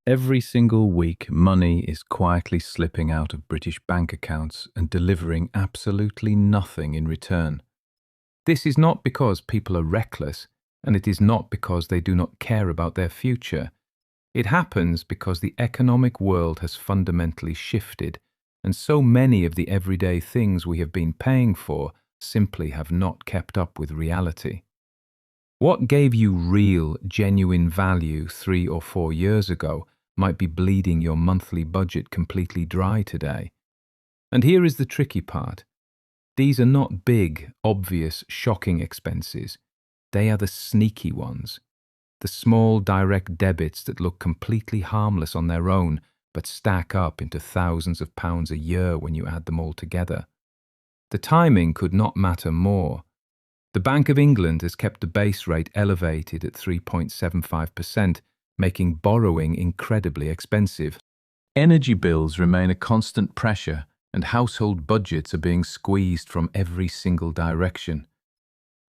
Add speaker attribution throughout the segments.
Speaker 1: Every single week, money is quietly slipping out of British bank accounts and delivering absolutely nothing in return. This is not because people are reckless, and it is not because they do not care about their future. It happens because the economic world has fundamentally shifted, and so many of the everyday things we have been paying for simply have not kept up with reality. What gave you real, genuine value 3 or 4 years ago might be bleeding your monthly budget completely dry today. And here is the tricky part. These are not big, obvious, shocking expenses. They are the sneaky ones. The small direct debits that look completely harmless on their own, but stack up into thousands of pounds a year when you add them all together. The timing could not matter more. The Bank of England has kept the base rate elevated at 3.75%, making borrowing incredibly expensive. Energy bills remain a constant pressure, and household budgets are being squeezed from every single direction.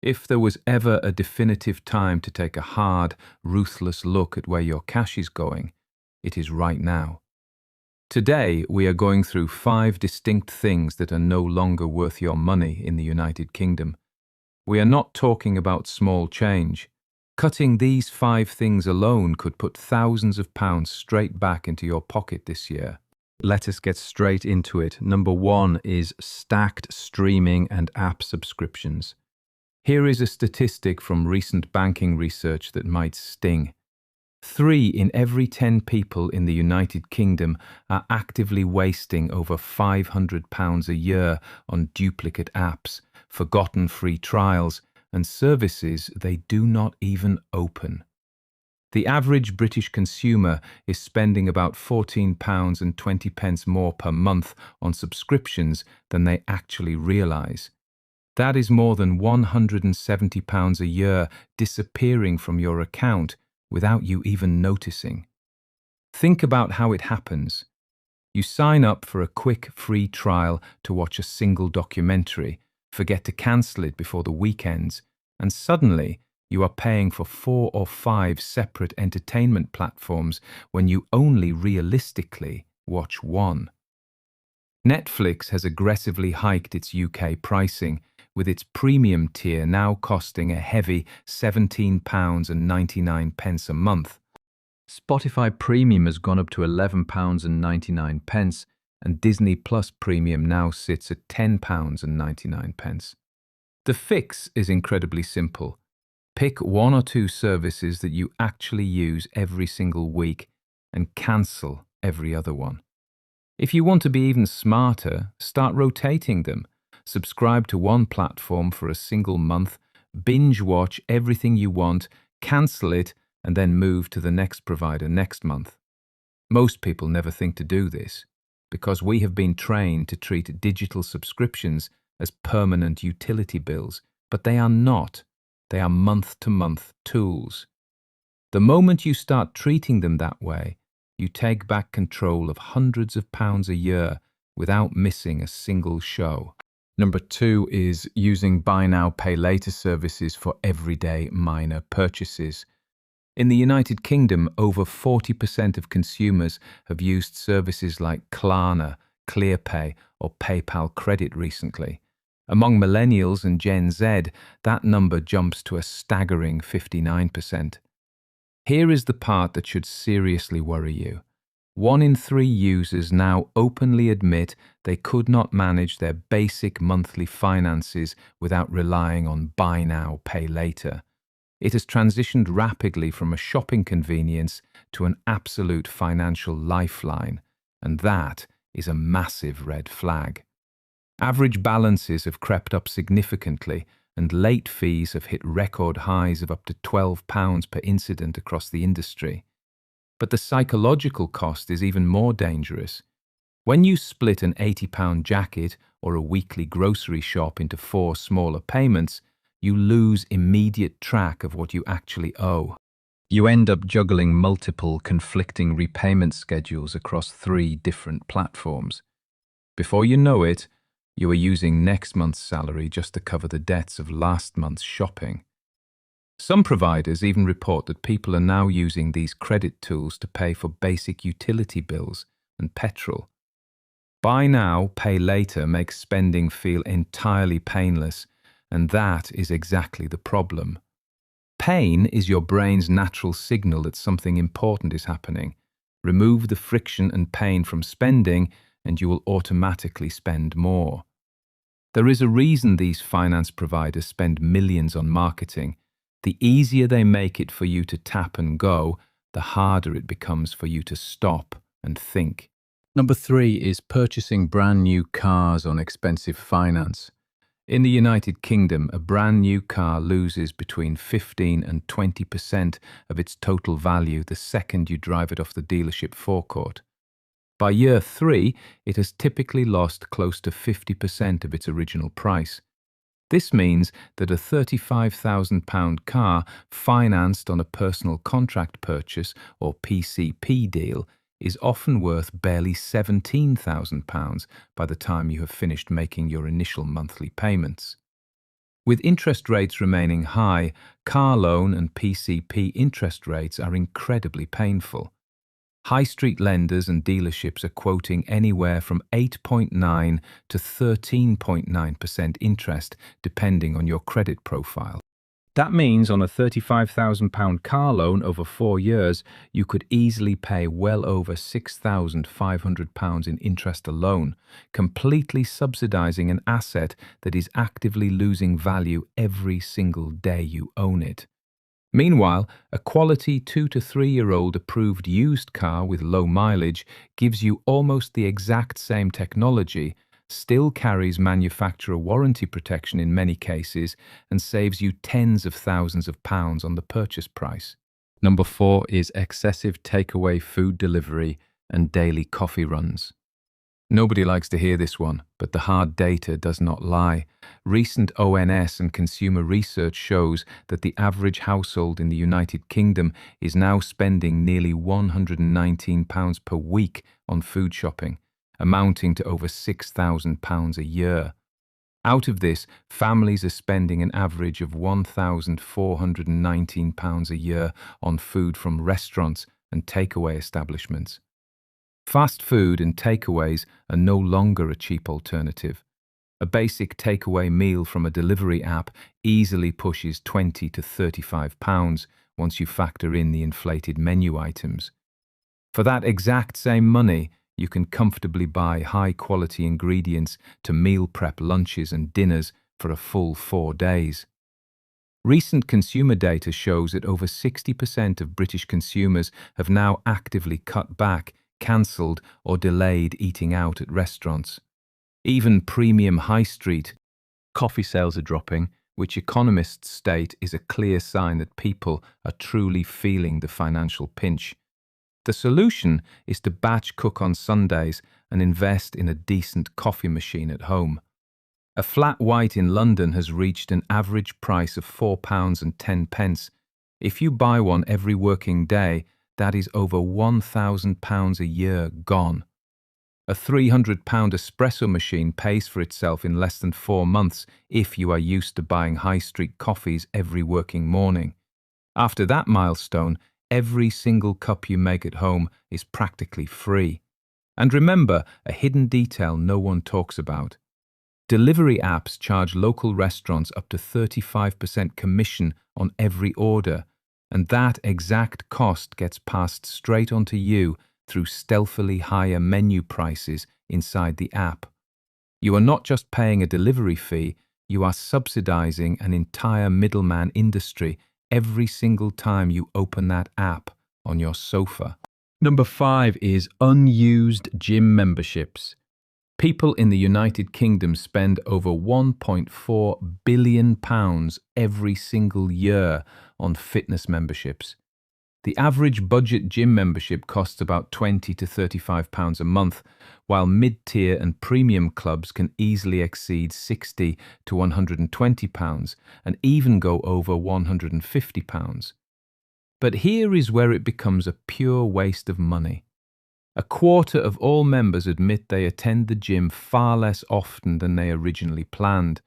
Speaker 1: If there was ever a definitive time to take a hard, ruthless look at where your cash is going, it is right now. Today, we are going through 5 distinct things that are no longer worth your money in the United Kingdom. We are not talking about small change. Cutting these 5 things alone could put thousands of pounds straight back into your pocket this year. Let us get straight into it. Number 1 is stacked streaming and app subscriptions. Here is a statistic from recent banking research that might sting. 3 in every 10 people in the United Kingdom are actively wasting over £500 a year on duplicate apps, forgotten free trials, and services they do not even open. The average British consumer is spending about £14.20 more per month on subscriptions than they actually realise. That is more than £170 a year disappearing from your account without you even noticing. Think about how it happens. You sign up for a quick free trial to watch a single documentary, forget to cancel it before the weekends, and suddenly you are paying for 4 or 5 separate entertainment platforms when you only realistically watch one. Netflix has aggressively hiked its UK pricing, with its premium tier now costing a heavy £17.99 a month. Spotify Premium has gone up to £11.99, and Disney Plus Premium now sits at £10.99. The fix is incredibly simple. Pick 1 or 2 services that you actually use every single week and cancel every other one. If you want to be even smarter, start rotating them. Subscribe to one platform for a single month, binge watch everything you want, cancel it, and then move to the next provider next month. Most people never think to do this, because we have been trained to treat digital subscriptions as permanent utility bills, but they are not. They are month-to-month tools. The moment you start treating them that way, you take back control of hundreds of pounds a year without missing a single show. Number 2 is using buy now, pay later services for everyday minor purchases. In the United Kingdom, over 40% of consumers have used services like Klarna, ClearPay, or PayPal Credit recently. Among millennials and Gen Z, that number jumps to a staggering 59%. Here is the part that should seriously worry you. 1 in 3 users now openly admit they could not manage their basic monthly finances without relying on buy now, pay later. It has transitioned rapidly from a shopping convenience to an absolute financial lifeline, and that is a massive red flag. Average balances have crept up significantly, and late fees have hit record highs of up to £12 per incident across the industry. But the psychological cost is even more dangerous. When you split an £80 jacket or a weekly grocery shop into 4 smaller payments, you lose immediate track of what you actually owe. You end up juggling multiple conflicting repayment schedules across 3 different platforms. Before you know it, you are using next month's salary just to cover the debts of last month's shopping. Some providers even report that people are now using these credit tools to pay for basic utility bills and petrol. Buy now, pay later makes spending feel entirely painless, and that is exactly the problem. Pain is your brain's natural signal that something important is happening. Remove the friction and pain from spending, and you will automatically spend more. There is a reason these finance providers spend millions on marketing. The easier they make it for you to tap and go, the harder it becomes for you to stop and think. Number 3 is purchasing brand new cars on expensive finance. In the United Kingdom, a brand new car loses between 15 and 20% of its total value the second you drive it off the dealership forecourt. By year 3, it has typically lost close to 50% of its original price. This means that a £35,000 car financed on a personal contract purchase or PCP deal is often worth barely £17,000 by the time you have finished making your initial monthly payments. With interest rates remaining high, car loan and PCP interest rates are incredibly painful. High street lenders and dealerships are quoting anywhere from 8.9 to 13.9% interest, depending on your credit profile. That means on a £35,000 car loan over 4 years, you could easily pay well over £6,500 in interest alone, completely subsidizing an asset that is actively losing value every single day you own it. Meanwhile, a quality 2 to 3-year-old approved used car with low mileage gives you almost the exact same technology, still carries manufacturer warranty protection in many cases, and saves you tens of thousands of pounds on the purchase price. Number 4 is excessive takeaway food delivery and daily coffee runs. Nobody likes to hear this one, but the hard data does not lie. Recent ONS and consumer research shows that the average household in the United Kingdom is now spending nearly £119 per week on food shopping, amounting to over £6,000 a year. Out of this, families are spending an average of £1,419 a year on food from restaurants and takeaway establishments. Fast food and takeaways are no longer a cheap alternative. A basic takeaway meal from a delivery app easily pushes £20 to £35 once you factor in the inflated menu items. For that exact same money, you can comfortably buy high-quality ingredients to meal prep lunches and dinners for a full 4 days. Recent consumer data shows that over 60% of British consumers have now actively cut back, cancelled or delayed eating out at restaurants. Even premium high street coffee sales are dropping, which economists state is a clear sign that people are truly feeling the financial pinch. The solution is to batch cook on Sundays and invest in a decent coffee machine at home. A flat white in London has reached an average price of £4.10. If you buy one every working day, that is over £1,000 a year gone. A £300 espresso machine pays for itself in less than 4 months if you are used to buying high street coffees every working morning. After that milestone, every single cup you make at home is practically free. And remember, a hidden detail no one talks about. Delivery apps charge local restaurants up to 35% commission on every order, and that exact cost gets passed straight onto you through stealthily higher menu prices inside the app. You are not just paying a delivery fee, you are subsidizing an entire middleman industry every single time you open that app on your sofa. Number 5 is unused gym memberships. People in the United Kingdom spend over £1.4 billion every single year on fitness memberships. The average budget gym membership costs about £20 to £35 a month, while mid-tier and premium clubs can easily exceed £60 to £120 and even go over £150. But here is where it becomes a pure waste of money. A quarter of all members admit they attend the gym far less often than they originally planned,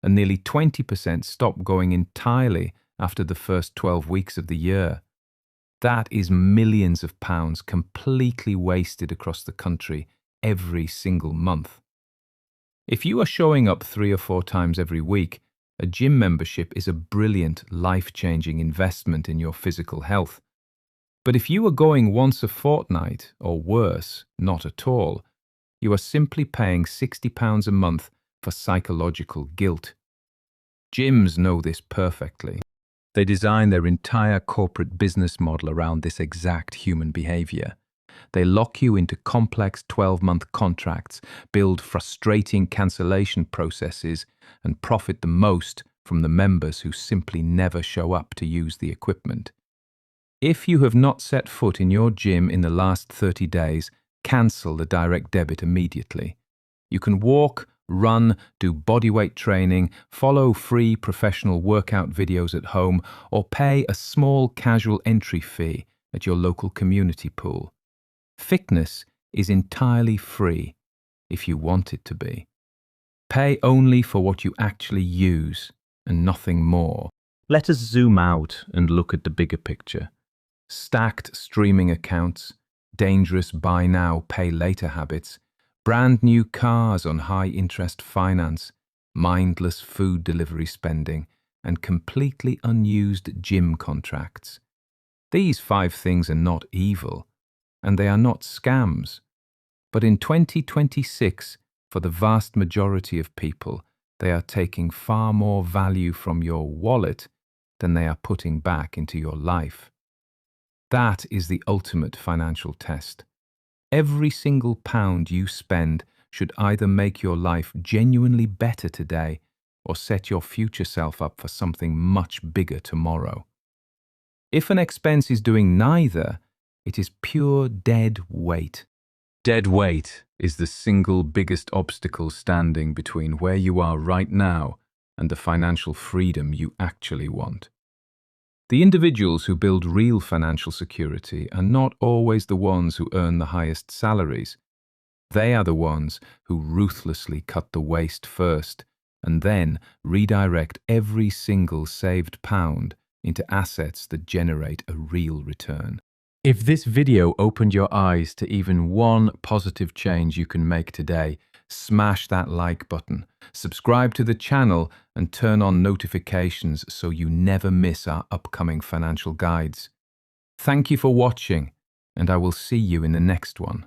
Speaker 1: and nearly 20% stop going entirely after the first 12 weeks of the year. That is millions of pounds completely wasted across the country every single month. If you are showing up 3 or 4 times every week, a gym membership is a brilliant, life-changing investment in your physical health. But if you are going once a fortnight, or worse, not at all, you are simply paying £60 a month for psychological guilt. Gyms know this perfectly. They design their entire corporate business model around this exact human behavior. They lock you into complex 12-month contracts, build frustrating cancellation processes, and profit the most from the members who simply never show up to use the equipment. If you have not set foot in your gym in the last 30 days, cancel the direct debit immediately. You can walk, run, do bodyweight training, follow free professional workout videos at home, or pay a small casual entry fee at your local community pool. Fitness is entirely free if you want it to be. Pay only for what you actually use and nothing more. Let us zoom out and look at the bigger picture. Stacked streaming accounts, dangerous buy now, pay later habits, brand new cars on high-interest finance, mindless food delivery spending, and completely unused gym contracts. These 5 things are not evil, and they are not scams. But in 2026, for the vast majority of people, they are taking far more value from your wallet than they are putting back into your life. That is the ultimate financial test. Every single pound you spend should either make your life genuinely better today or set your future self up for something much bigger tomorrow. If an expense is doing neither, it is pure dead weight. Dead weight is the single biggest obstacle standing between where you are right now and the financial freedom you actually want. The individuals who build real financial security are not always the ones who earn the highest salaries. They are the ones who ruthlessly cut the waste first and then redirect every single saved pound into assets that generate a real return. If this video opened your eyes to even one positive change you can make today, smash that like button, subscribe to the channel, and turn on notifications so you never miss our upcoming financial guides. Thank you for watching, and I will see you in the next one.